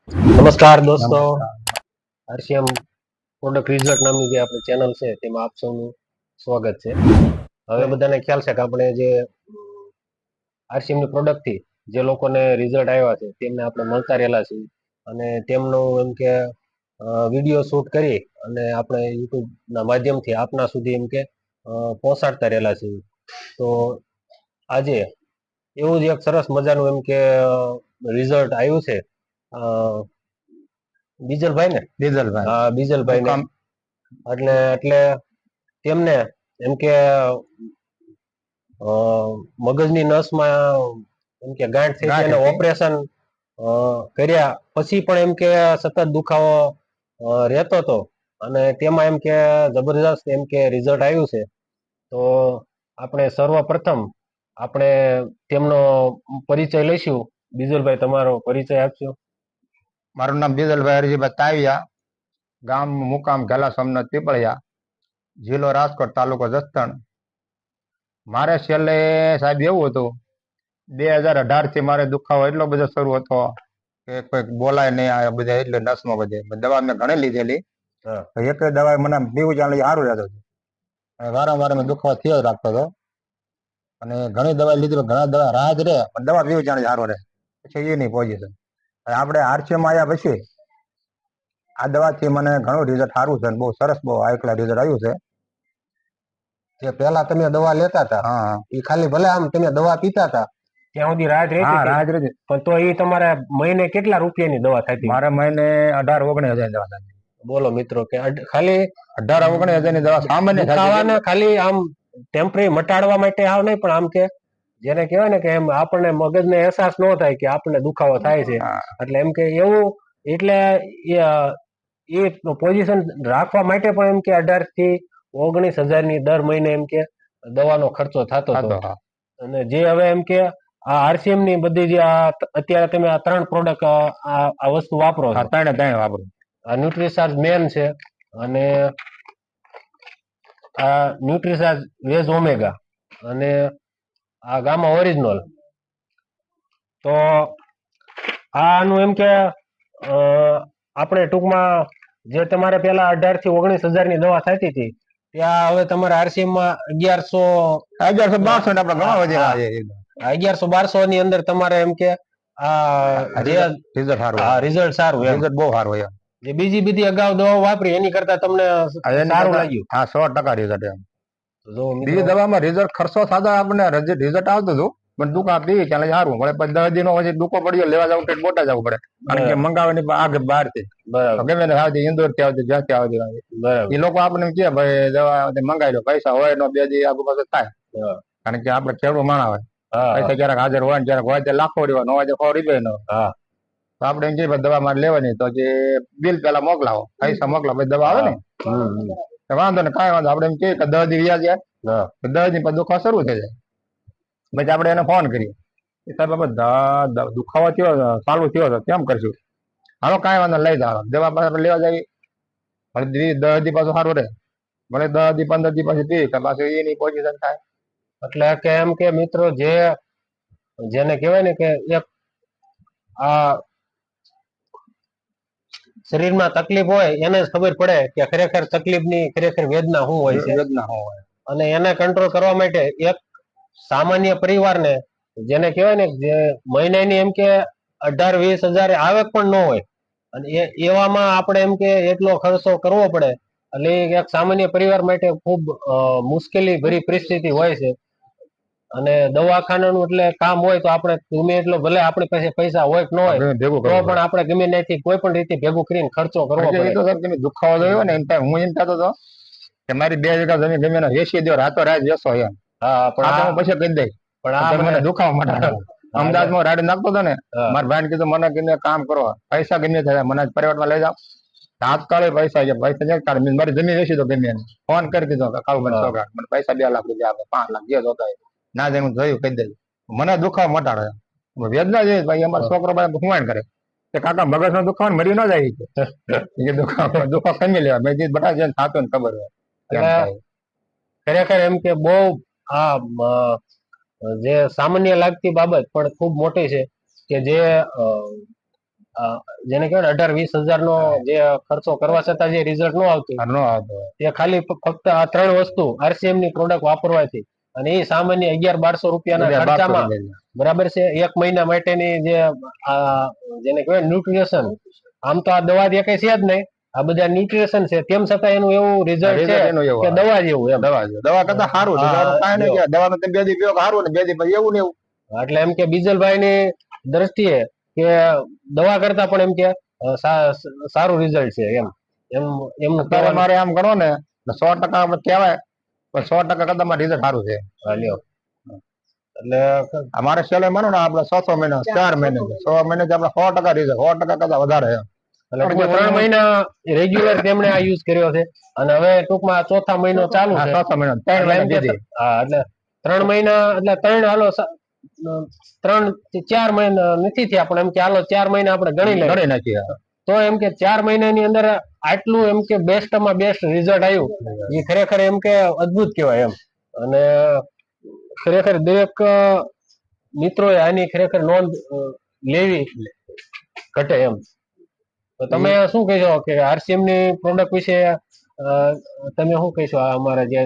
નમસ્કાર દોસ્તો, નમસ્કાર. આરસીએમ પ્રોડક્ટ રિઝલ્ટ નામની જે આપણી ચેનલ છે તેમાં આપ સૌનું સ્વાગત છે. હવે બધાને ખ્યાલ છે કે આપણે જે આરસીએમ ની પ્રોડક્ટ થી જે લોકોને રિઝલ્ટ આવ્યા છે તેમને આપણે મળતા રહેલા છીએ અને તેમનું એમ કે વિડીયો શૂટ કરી અને આપણે યુટ્યુબ ના માધ્યમથી આપના સુધી એમ કે પહોંચાડતા રહેલા છીએ. તો આજે એવું જ એક સરસ મજાનું એમ કે રિઝલ્ટ આવ્યું છે. બીજલભાઈ ને ડીઝલભાઈ બીજલભાઈ ને મુકામ એટલે તેમને એમ કે મગજની નસમાં એમ કે ગાંઠ થઈ ગઈ અને ગાંઠ હતી. ઓપરેશન કર્યા પછી પણ એમ કે સતત દુખાવો રહેતો હતો અને તેમાં એમ કે જબરજસ્ત એમ કે રિઝલ્ટ આવ્યું છે. તો આપણે સર્વપ્રથમ આપણે તેમનો પરિચય લઈશું. બીજલભાઈ, તમારો પરિચય આપશો? મારું નામ બીજલભાઈ હરજીભાઈ તાવિયા, ગામ મુકામ ઘેલા સોમનાથ પીપળિયા, જિલ્લો રાજકોટ, તાલુકો જસદણ. મારે છેલ્લે સાહેબ એવું હતું, 2018 થી મારે દુખાવો એટલો બધો શરૂ હતો કે કોઈ બોલાય નહીં આ બધા, એટલે નસમાં બધે દવા મેં ઘણી લીધેલી. એક દવા મને પીવું ચાલે સારું રહેતો હતો. વારંવાર મેં દુખાવો થયો જ રાખતો હતો અને ઘણી દવા લીધી, ઘણા દવા રાહ જ રહે પણ દવા પીવું ચાલે સારો રહે. પછી એ નહીં પોઝિશન આપણે આરસીએમ આવ્યા પછી આ દવાથી મને ઘણું રિઝલ્ટ સારું છે, બહુ સરસ, બહુ હાઈ ક્લાસ રિઝલ્ટ આવ્યું છે. જે પેલા તમે દવા લેતા હતા, હા, એ ખાલી ભલે આમ તમે દવા પીતા હતા ત્યાં સુધી રાહત રહેતી હા, હતી, રાહ જ રહી. પણ તો એ તમારે મહિને કેટલા રૂપિયાની દવા થતી? મારે મહિને 18-19 હજાર દવા થતી. બોલો મિત્રો કે ખાલી 18-19 હજારની દવા સામાન્ય દુખાવાના ખાલી આમ ટેમ્પરરી મટાડવા માટે આવ નહીં, પણ આમ કે જેને કહેવાય ને કે એમ આપણને મગજને અહેસાસ ન થાય કે આપણને દુખાવો થાય છે, એટલે એમ કે એવું, એટલે એ પોઝિશન રાખવા માટે પણ એમ કે 18,000 થી 19,000 દર મહિને એમ કે દવાનો ખર્ચો થતો હતો. અને જે હવે એમ કે આ આરસીએમ ની બધી જે અત્યારે તમે આ 3 પ્રોડક્ટ આ વસ્તુ વાપરો છો, ત્રણે વાપરું. આ ન્યુટ્રીસાર્જ મેન છે અને આ ન્યુટ્રીસાર્જ વેજ ઓમેગા અને આ ગામા ઓરિજિનલ. તો આનું એમ કે આપણે ટૂંકમાં જે તમારે પેલા 18,000 થી 19,000 ની દવા થતી હતી, ત્યાં હવે તમારે આરસીએમ માં 1100-1200 ની અંદર તમારે એમ કે રિઝલ્ટ સારું, રિઝલ્ટ બહુ સારું હોય. જે બીજી અગાઉ દવા વાપરી એની કરતા તમને સારું લાગ્યું? હા, 100% રિઝલ્ટ. એમ બીજી મિત્રો, દવામાં રિઝલ્ટ ખર્ચો સાદા આપણને રિઝલ્ટ આવતું હતું, પણ દુકાન પીવી ચાલે સારું મળે. પછી 10 દિનો પછી દુખો પડ્યો લેવા જવું કે મોટા જવું પડે, કારણ કે મંગાવવાની આગે બહાર થી ગમે ને આવતી, ઇન્દોર થી આવતી, જ્યાંથી આવતી, એ લોકો આપણે કે ભાઈ દવા મંગાવી લો, પૈસા હોય નો 2 દી આગુ પાછું થાય, કારણ કે આપણે ખેડૂત માણા હોય, પૈસા ક્યારેક હાજર હોય ને ક્યારેક હોય તે લાખો રૂપિયા, ન હોય તો 100 રૂપિયા નો. તો આપણે એમ કહીએ દવા મારે લેવાની, તો જે બિલ પેલા મોકલાવો, પૈસા મોકલાવો, પછી દવા આવે ને વાંધો ને કાંઈ વાંધો. આપણે એમ કહીએ કે 10 દી વ્યાજ જાય, 10 દી પછી દુખાવો શરૂ થઈ જાય. પછી આપણે એને ફોન કરીએ, સાહેબ આપણે દુખાવો થયો, ચાલુ થયો હતો, કેમ કરશું? હાલો કાંઈ વાંધો, લઈ જાઓ દવા, પાછા લેવા જઈએ. 10 દી પાછું સારું રહે, ભલે 10 દી 15 દી પછી પી પાછું એની પોઝિશન થાય. એટલે કે એમ કે મિત્રો, જેને કહેવાય ને કે એક આ શરીરમાં તકલીફ હોય એને જ ખબર પડે કે ખરેખર તકલીફની ખરેખર વેદના શું હોય છે, અને એને કંટ્રોલ કરવા માટે એક સામાન્ય પરિવારને, જેને કહેવાય ને જે મહિનાની એમ કે 18-20 હજાર આવક પણ ન હોય, અને એવામાં આપણે એમ કે એટલો ખર્ચો કરવો પડે, એટલે એક સામાન્ય પરિવાર માટે ખૂબ મુશ્કેલી ભરી પરિસ્થિતિ હોય છે. અને દવાખાનાનું એટલે કામ હોય તો આપણે ગમે એટલો, ભલે આપણી પાસે પૈસા હોય કે ન હોય તો પણ આપણે ગમે ત્યાંથી કોઈ પણ રીતે ભેગું કરીને ખર્ચો કરવો પડે. દુખાવો થયો ને હું એમ કહેતો હતો કે મારી 2 વીઘા જમીન ગમે વેચી દો, રાતો રાત વેચો એમ. પણ પછી કહી દઈ, પણ મને દુખાવો માટે અમદાવાદમાં રાડી નાખતો હતો ને, મારા ભાઈ કીધું મને ગમે કામ કરો, પૈસા ગમે થાય, મને પરિવારમાં લઈ જાઓ, તાત્કાલિક પૈસા મારી જમીન વેચી દો, ગમે એને ફોન કરી દીધો, કાળુ મને છોકરા મને પૈસા 2 લાખ રૂપિયા આપે, 5 લાખ જે જોતા ના જાય, હું જોયું કહી દઈ, મને દુખાવો મટાડે. વેદના જોઈએ ભાઈ, અમારો છોકરો ભાઈ હુમાણ કરે કે કાકા મગજ નો દુખાવો મરી ન જાય કે દુખાવો કમી લેવા, મેં કીધું બટા જેને થતું ને ખબર હોય. ખરેખર એમ કે બહુ જે સામાન્ય લાગતી બાબત પણ ખૂબ મોટી છે, કે જે જેને કહેવાય 18-20 હજાર નો જે ખર્ચો કરવા છતાં જે રિઝલ્ટ ન આવતું નો આવતો હોય. તે ખાલી ફક્ત આ 3 વસ્તુ આરસીએમ ની પ્રોડક્ટ વાપરવાથી અને એ સામાન્ય 1100-1200 રૂપિયાના 1200 ખર્ચામાં રૂપિયા. બરાબર છે 1 મહિના માટેની જે જેને કહેવાય ન્યુટ્રિશન, આમ તો આ દવા જે કઈ છે જ નહીં, આ બધા ન્યુટ્રિશન છે, તેમ છતાં એનું એવું રિઝલ્ટ છે એનું એવું કે આવે. દવા જેવું એમ. દવા કરતા સારું છે. હા, દવાનું કાંઈ નહીં કે દવાનું તમે 2 દી પીવો કે સારું ને 2 દી પછી એવું ને એવું. એટલે એમ કે બીજલભાઈ ની દ્રષ્ટિએ કે દવા કરતા પણ એમ કે સારું રિઝલ્ટ છે એમ એમનું અત્યારે મારે આમ ગણો ને 100% આપણે કહેવાય પણ 100% કરતા રિઝલ્ટ સારું છે. એટલે અમારે છેલ્લે માનો ને આપણે 6 મહિના 4 મહિને 6 મહિને આપણે 100% રિઝલ્ટ 100% કરતા વધારે એમ. એટલે ટૂંકમાં 3 મહિના રેગ્યુલર તેમણે આ યુઝ કર્યો છે અને હવે ટૂંકમાં 4થા મહિનો ચાલુ છે. 6 મહિના 3 મહિના દીધી. હા, એટલે 3 મહિના એટલે 3 હાલો 3 થી 4 મહિના નથી થયા પણ એમ કે હાલો 4 મહિના આપણે ગણી નાખીએ તો એમ કે 4 મહિનાની અંદર આટલું એમ કે બેસ્ટમાં બેસ્ટ રિઝલ્ટ આવ્યું એ ખરેખર એમ કે અદ્ભુત કહેવાય એમ. અને ખરેખર દરેક મિત્રોએ આની ખરેખર નોંધ લેવી ઘટે એમ. તો તમે શું કહેશો કે આરસીએમ ની પ્રોડક્ટ વિશે તમે શું કહેશો આ અમારા જે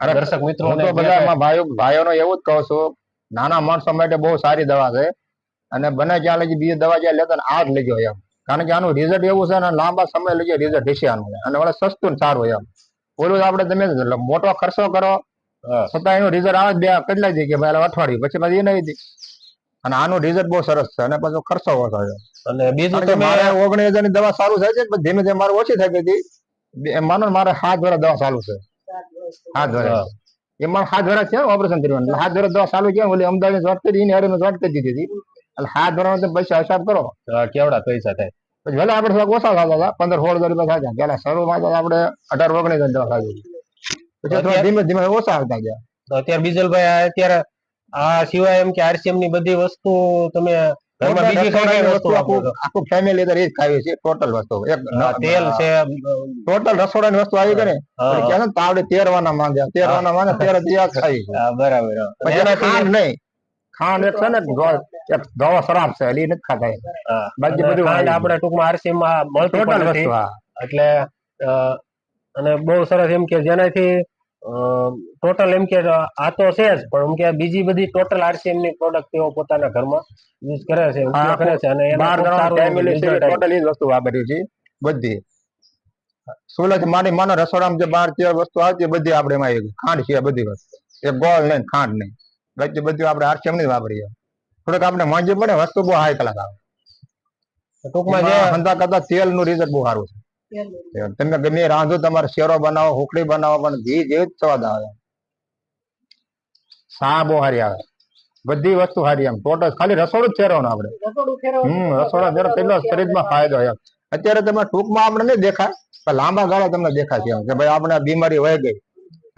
દર્શક મિત્રો બધા ભાઈઓનો એવું જ કહું છું, નાના માણસો માટે બહુ સારી દવા છે અને બને ત્યાં લગી બીજી દવા જ્યાં લેતા ને આ જ લેજો એમ. કારણ કે આનું રિઝલ્ટ એવું છે ને લાંબા સમય લઈ રિઝલ્ટ રહેશે આનું અને વળે સસ્તું ને સારું એમ. ઓલું આપણે તમે મોટો ખર્ચો કરો છતાં એનું રિઝલ્ટ આવે બે કેટલા દી કે ભાઈ અઠવાડિયું પછી એ નહીં. અને આનું રિઝલ્ટ બહુ સરસ છે અને પછી ખર્ચો ઓછો છે. અને બીજું કે મારે 19,000 ની દવા ચાલુ થાય છે ધીમે ધીમે મારે ઓછી થઈ ગઈ હતી. માનો મારે 7 વર્ષ દવા ચાલુ છે. 7 વર્ષ એમાં 7 વર્ષ છે ઓપરેશન કરવાનું 7 વર્ષ દવા ચાલુ છે. ઓલી અમદાવાદ જોટ કરી એની હારે જોટ કરી દીધી હતી. એટલે 7 વર્ષ પૈસા હિસાબ કરો કેવડા પૈસા થાય. પછી ભલે આપણે થોડાક ઓછા થતા હતા 15-16 રૂપિયા થતા પેલા શરૂમાં તો આપણે 18-19 દવા ખાધી પછી ધીમે ધીમે ઓછા આવતા ગયા. તો અત્યારે બીજલભાઈ અત્યારે આ સિવાય એમ કે આરસીએમ ની બધી વસ્તુ તમે ઘરમાં બીજી કઈ વસ્તુ આખું ફેમિલી એ જ ખાવી છે ટોટલ વસ્તુ. એક તેલ છે ટોટલ રસોડાની વસ્તુ આવી ગઈ ને કે ને તાવડે તેરવાના માંગે તેર દિયા ખાઈ બરાબર. ખાંડ નહીં, ખાંડ એક છે ને ગવા શરાબ છે એ નથી ખાતા. બાકી બધું આપણે ટૂંકમાં આરસીએમ માં મળતું પણ નથી. એટલે અને બહુ સરસ એમ કે જેનાથી ટોટલ એમ કે આ તો છે જ પણ એમ કે બીજી બધી ટોટલ આરસીએમ ની પ્રોડક્ટ તેઓ પોતાના ઘરમાં યુઝ કરે છે, ઉપયોગ કરે છે અને ટોટલ એ જ વસ્તુ વાપરી છે બધી. સુલજ માની માનો રસોડામાં જે 12-13 વસ્તુ આવતી બધી આપણે એમાં ખાંડ છે બધી વસ્તુ. એક ગોળ નહીં ખાંડ નહીં બાકી બધું આપણે આરસીએમ ની વાપરીએ. થોડુંક આપણે માંગી પડે વસ્તુ બહુ હાઈ ક્લાસ આવે. ટૂંકમાં જે ધંધા કરતા તેલ નું રિઝલ્ટ બહુ સારું છે. તમે ગમે રાંધો તમારે શેરો બનાવો હુકડી બનાવો પણ ઘી જેવું જ સ્વાદ આવે. સા બહુ સારી આવે બધી વસ્તુ સારી એમ ટોટલ ખાલી રસોડું જ ફેરવાનું આપણે. રસોડા ફેરવ કેટલો શરીરમાં ફાયદો એમ. અત્યારે તમે ટૂંકમાં આપણે નહીં દેખાય પણ લાંબા ગાળે તમને દેખાશે એમ કે ભાઈ આપણે બીમારી વહી ગઈ.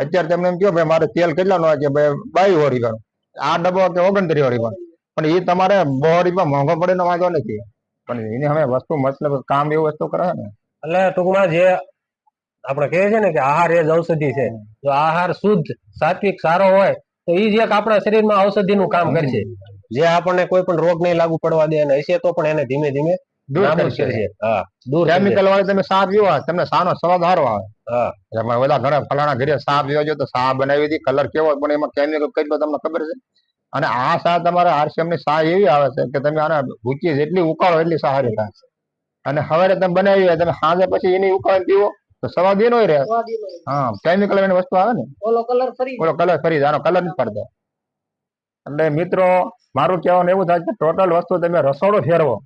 અત્યારે તમને એમ કહો ભાઈ મારે તેલ કેટલા નો કે ભાઈ 22 રૂપિયા આ ડબ્બો કે 29 રૂપિયા પણ એ તમારે 2 રૂપિયા મોંઘો પડે નો વાંધો નથી પણ એની હવે વસ્તુ મતલબ કામ એવું વસ્તુ કરે ને. એટલે ટૂંકમાં જે આપણે કહીએ છીએ ને કે આહાર એ જ ઔષધિ છે. જો આહાર શુદ્ધ સાત્વિક સારો હોય તો એ જ એક આપણા શરીરમાં ઔષધિનું કામ કરશે, જે આપણને કોઈ પણ રોગ નહીં લાગુ પડવા દે અને હશે તો પણ એને ધીમે ધીમે દૂર કરશે. હા, દૂર કેમિકલ વાળી તમે સા પીવો તમને સાનો સ્વાદ સારો આવે. હા, બધા ઘણા ફલાણા ઘરે સા પીવો છો તો સા બનાવી હતી કલર કેવો પણ એમાં કેમિકલ કઈ તમને ખબર છે. અને આ સા તમારે આરસીએમ ની સા એવી આવે છે કે તમે આને ભૂકી જેટલી ઉકાળો એટલી સારી થાય. અને હવે તમે બનાવી હોય તમે સાંજે પછી એની ઉકાળી પીવો તો સ્વાદ એનો રહે. હા, કેમિકલ એની વસ્તુ આવે ને ઓલો કલર ફરી આનો કલર નથી પડતો. એટલે મિત્રો મારું કહેવાનું એવું થાય કે ટોટલ વસ્તુ તમે રસોડો ફેરવો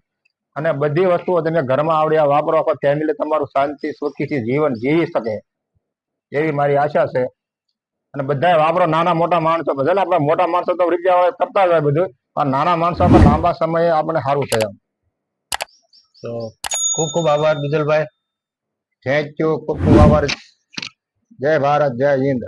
અને બધી વસ્તુઓ તમે ઘરમાં આવડ્યા વાપરો આખો ફેમિલી તમારું શાંતિ સુખીથી જીવન જીવી શકે એવી મારી આશા છે. અને બધા વાપરો નાના મોટા માણસો બધા આપણે મોટા માણસો તો રૂપિયા કરતા જ હોય બધું પણ નાના માણસો પણ લાંબા સમયે આપણે સારું થાય એમ. તો ખૂબ ખૂબ આભાર બીજલભાઈ. થેન્ક યુ, ખૂબ ખૂબ આભાર. જય ભારત, જય હિન્દ.